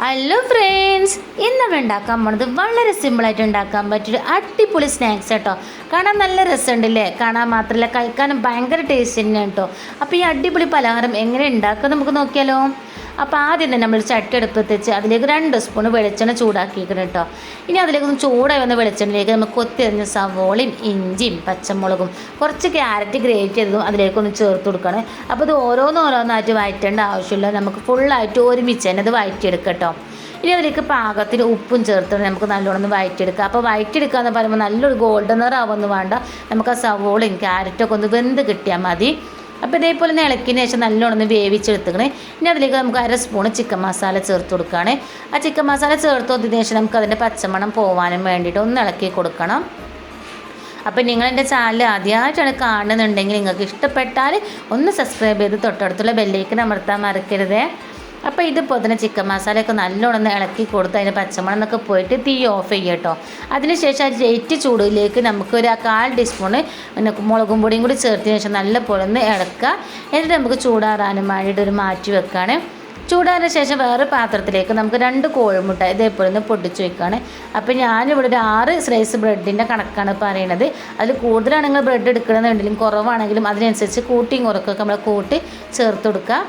Hello friends, ഇന്ന് നമ്മൾ ഉണ്ടാക്കാൻ പോണത് വളരെ സിമ്പിളായിട്ട് ഉണ്ടാക്കാൻ പറ്റിയൊരു അടിപൊളി സ്നാക്സ് കേട്ടോ. കാണാൻ നല്ല രസമുണ്ടല്ലേ? കാണാൻ മാത്രമല്ല കഴിക്കാനും ഭയങ്കര ടേസ്റ്റ് തന്നെയാണ് കേട്ടോ. അപ്പോൾ ഈ അടിപൊളി പലഹാരം എങ്ങനെ ഉണ്ടാക്കുക നമുക്ക് നോക്കിയാലോ. അപ്പോൾ ആദ്യം തന്നെ നമ്മൾ ചട്ടി അടുപ്പത്ത് വെച്ച് അതിലേക്ക് 2 സ്പൂൺ വെളിച്ചെണ്ണ ചൂടാക്കിയിരിക്കണം കേട്ടോ. ഇനി അതിലേക്കൊന്ന് ചൂടായി വന്ന വെളിച്ചെണ്ണയിലേക്ക് നമുക്ക് കൊത്തിയരിഞ്ഞ സവോളയും ഇഞ്ചിയും പച്ചമുളകും കുറച്ച് ക്യാരറ്റ് ഗ്രേറ്റ് ചെയ്തതും അതിലേക്കൊന്ന് ചേർത്ത് കൊടുക്കണം. അപ്പോൾ ഇത് ഓരോന്നായിട്ട് വഴറ്റേണ്ട ആവശ്യമില്ല, നമുക്ക് ഫുള്ളായിട്ട് ഒരുമിച്ച് തന്നെ അത് വഴറ്റിയെടുക്കാം കേട്ടോ. ഇനി അതിലേക്ക് പാകത്തിന് ഉപ്പും ചേർത്ത് നമുക്ക് നല്ലോണം ഒന്ന് വഴറ്റിയെടുക്കാം. അപ്പോൾ വഴറ്റിയെടുക്കുക എന്ന് പറയുമ്പോൾ നല്ലൊരു ഗോൾഡൻ നിറാവൊന്നും വേണ്ട, നമുക്ക് ആ സവോളയും ക്യാരറ്റൊക്കെ ഒന്ന് വെന്ത് കിട്ടിയാൽ മതി. അപ്പോൾ ഇതേപോലെ ഒന്ന് ഇളക്കിയതിന് ശേഷം നല്ലോണം ഒന്ന് വേവിച്ചെടുത്തുക്കണേ. ഇനി അതിലേക്ക് നമുക്ക് 1/2 സ്പൂൺ ചിക്കൻ മസാല ചേർത്ത് കൊടുക്കുകയാണ്. ആ ചിക്കൻ മസാല ചേർത്ത് കൊടുത്തതിന് ശേഷം നമുക്ക് അതിൻ്റെ പച്ചമണം പോകാനും വേണ്ടിയിട്ട് ഒന്ന് ഇളക്കി കൊടുക്കണം. അപ്പോൾ നിങ്ങളെൻ്റെ ചാനൽ ആദ്യമായിട്ടാണ് കാണുന്നുണ്ടെങ്കിൽ നിങ്ങൾക്ക് ഇഷ്ടപ്പെട്ടാൽ ഒന്ന് സബ്സ്ക്രൈബ് ചെയ്ത് തൊട്ടടുത്തുള്ള ബെല്ലൈക്കൺ അമർത്താൻ മറക്കരുതേ. അപ്പോൾ ഇതിപ്പോൾ തന്നെ ചിക്കൻ മസാലയൊക്കെ നല്ലോണം ഇളക്കി കൊടുത്ത് അതിൻ്റെ പച്ചമണം എന്നൊക്കെ പോയിട്ട് തീ ഓഫ് ചെയ്യുക കേട്ടോ. അതിനുശേഷം ആ ലൈറ്റ് ചൂടിലേക്ക് നമുക്കൊരു 1/4 ടീസ്പൂണ് മുളകും പൊടിയും കൂടി ചേർത്തതിന് ശേഷം നല്ലപോലെ ഒന്ന് ഇളക്കുക. എന്നിട്ട് നമുക്ക് ചൂടാറാനും വേണ്ടിയിട്ട് ഒരു മാറ്റി വെക്കുകയാണ്. ചൂടാറിന് ശേഷം വേറെ പാത്രത്തിലേക്ക് നമുക്ക് 2 കോഴിമുട്ട ഇതേപോലെ ഒന്ന് പൊട്ടിച്ച് വയ്ക്കുകയാണ്. അപ്പോൾ ഞാനിവിടെ ഒരു 6 സ്ലൈസ് ബ്രെഡിൻ്റെ കണക്കാണ് പറയുന്നത്. അതിൽ കൂടുതലാണ് നിങ്ങൾ ബ്രെഡ് എടുക്കണമെന്നുണ്ടെങ്കിലും കുറവാണെങ്കിലും അതിനനുസരിച്ച് കൂട്ടിയും കുറക്കൊക്കെ നമ്മൾ കൂട്ടി ചേർത്ത് കൊടുക്കുക.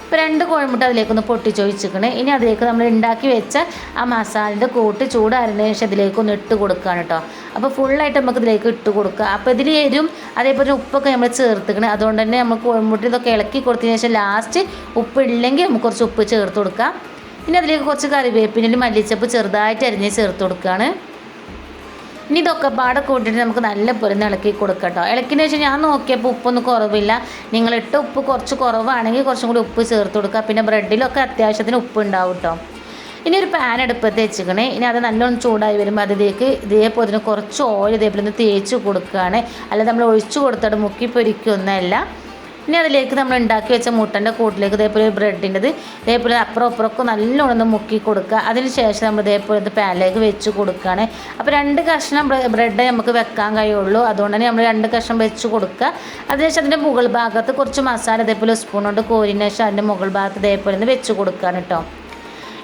ഇപ്പോൾ 2 കോഴിമുട്ട അതിലേക്കൊന്ന് പൊട്ടിച്ചൊഴിച്ചിരിക്കണേ. ഇനി അതിലേക്ക് നമ്മൾ ഉണ്ടാക്കി വെച്ച ആ മസാലയുടെ കൂട്ട് ചൂടാറിന് ശേഷം ഇതിലേക്കൊന്ന് ഇട്ട് കൊടുക്കുകയാണ് കേട്ടോ. അപ്പോൾ ഫുള്ളായിട്ട് നമുക്ക് ഇതിലേക്ക് ഇട്ട് കൊടുക്കുക. അപ്പോൾ ഇതിൽ എരും അതേപോലെ ഉപ്പൊക്കെ നമ്മൾ ചേർത്തിക്കണം. അതുകൊണ്ട് തന്നെ നമ്മൾ കോഴിമുട്ട ഇതൊക്കെ ഇളക്കി കൊടുത്തതിന് ശേഷം ലാസ്റ്റ് ഉപ്പ് ഇല്ലെങ്കിൽ നമുക്ക് കുറച്ച് ഉപ്പ് ചേർത്ത് കൊടുക്കാം. ഇനി അതിലേക്ക് കുറച്ച് കറിവേപ്പിനും മല്ലിച്ചപ്പ് ചെറുതായിട്ട് അരിഞ്ഞ് ചേർത്ത് കൊടുക്കുകയാണ്. ഇനി ഇതൊക്കെ പാടെ കൂട്ടിയിട്ട് നമുക്ക് നല്ല പോലെ ഇളക്കി കൊടുക്കാം കേട്ടോ. ഇളക്കിന് ശേഷം ഞാൻ നോക്കിയപ്പോൾ ഉപ്പൊന്നും കുറവില്ല. നിങ്ങളിട്ട ഉപ്പ് കുറച്ച് കുറവാണെങ്കിൽ കുറച്ചും കൂടി ഉപ്പ് ചേർത്ത് കൊടുക്കുക. പിന്നെ ബ്രെഡിലൊക്കെ അത്യാവശ്യത്തിന് ഉപ്പ് ഉണ്ടാവും കേട്ടോ. ഇനി ഒരു പാൻ അടുപ്പത്ത് വെച്ചിക്കണേ. ഇനി അത് നല്ലോണം ചൂടായി വരുമ്പോൾ അതിലേക്ക് ഇതേപോലെ തന്നെ കുറച്ച് ഓയിൽ ഇതേപോലെ ഒന്ന് തേച്ച് കൊടുക്കുകയാണ്. അല്ലാതെ നമ്മൾ ഒഴിച്ചു കൊടുത്തിട്ട് മുക്കി പൊരിക്കൊന്നുമല്ല. ഇനി അതിലേക്ക് നമ്മൾ ഉണ്ടാക്കി വെച്ച മുട്ടൻ്റെ കൂട്ടിലേക്ക് ഇതേപോലെ ബ്രെഡിൻ്റെത് ഇതേപോലെ അപ്പുറമൊക്കെ നല്ലോണം ഒന്ന് മുക്കി കൊടുക്കുക. അതിന് ശേഷം നമ്മൾ ഇതേപോലെ ഇത് പാനിലേക്ക് വെച്ച് കൊടുക്കുകയാണ്. അപ്പോൾ 2 കഷ്ണം ബ്രെഡ് നമുക്ക് വെക്കാൻ കഴിയുള്ളൂ. അതുകൊണ്ട് തന്നെ നമ്മൾ 2 കഷ്ണം വെച്ച് കൊടുക്കുക. അതിനുശേഷം അതിൻ്റെ മുകൾ ഭാഗത്ത് കുറച്ച് മസാല ഇതേപോലെ സ്പൂൺ കൊണ്ട് കോരിന് ശേഷം അതിൻ്റെ മുകൾ ഭാഗത്ത് ഇതേപോലെ ഒന്ന് വെച്ച് കൊടുക്കുകയാണ് കേട്ടോ.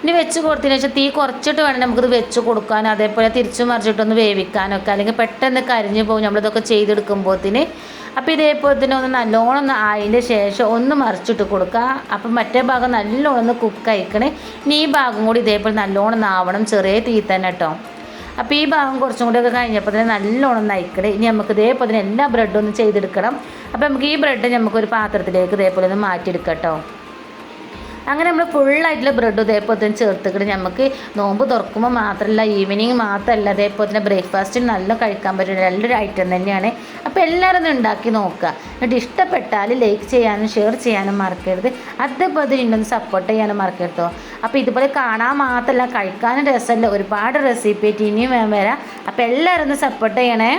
ഇനി വെച്ച് കൊടുത്തതിന് ശേഷം തീ കുറച്ചിട്ട് വേണം നമുക്കിത് വെച്ച് കൊടുക്കാനും അതേപോലെ തിരിച്ചു മറിച്ചിട്ടൊന്ന് വേവിക്കാനൊക്കെ, അല്ലെങ്കിൽ പെട്ടെന്ന് കരിഞ്ഞു പോകും നമ്മളിതൊക്കെ ചെയ്തെടുക്കുമ്പോഴത്തേന്. അപ്പോൾ ഇതേപോലെ തന്നെ ഒന്ന് നല്ലോണം ഒന്ന് ആയതിൻ്റെ ശേഷം ഒന്ന് മറിച്ചിട്ട് കൊടുക്കുക. അപ്പം മറ്റേ ഭാഗം നല്ലോണം ഒന്ന് കുക്ക് ആയിക്കണേ. ഇനി ഈ ഭാഗം കൂടി ഇതേപോലെ നല്ലോണം ആവണം, ചെറിയ തീ തന്നെ കേട്ടോ. അപ്പോൾ ഈ ഭാഗം കുറച്ചും കൂടിയൊക്കെ കഴിഞ്ഞപ്പോൾ തന്നെ നല്ലോണം നയിക്കണേ. ഇനി നമുക്ക് ഇതേപോലെ തന്നെ എല്ലാ ബ്രെഡും ഒന്ന് ചെയ്തെടുക്കണം. അപ്പോൾ നമുക്ക് ഈ ബ്രെഡ് നമുക്കൊരു പാത്രത്തിലേക്ക് ഇതേപോലെ ഒന്ന് മാറ്റിയെടുക്കാം കേട്ടോ. അങ്ങനെ നമ്മൾ ഫുള്ളായിട്ടുള്ള ബ്രെഡ് ഇതേപോലെ തന്നെ ചേർത്തിട്ട് നമുക്ക് നോമ്പ് തുറക്കുമ്പോൾ മാത്രമല്ല, ഈവനിങ് മാത്രമല്ല, അതേപോലെ തന്നെ ബ്രേക്ക്ഫാസ്റ്റിന് നല്ല കഴിക്കാൻ പറ്റുന്ന നല്ലൊരു ഐറ്റം തന്നെയാണ്. അപ്പോൾ എല്ലാവരും ഒന്ന് ഉണ്ടാക്കി നോക്കുക. എന്നിട്ട് ഇഷ്ടപ്പെട്ടാൽ ലൈക്ക് ചെയ്യാനും ഷെയർ ചെയ്യാനും മറക്കരുത്. അതേപോലെ തന്നെ ഇന്നൊന്ന് സപ്പോർട്ട് ചെയ്യാനും മറക്കരുതോ. അപ്പോൾ ഇതുപോലെ കാണാൻ മാത്രമല്ല കഴിക്കാനും രസമല്ല, ഒരുപാട് റെസിപ്പി ആയിട്ട് ഇനിയും വരാം. അപ്പോൾ എല്ലാവരും ഒന്ന് സപ്പോർട്ട് ചെയ്യണേ.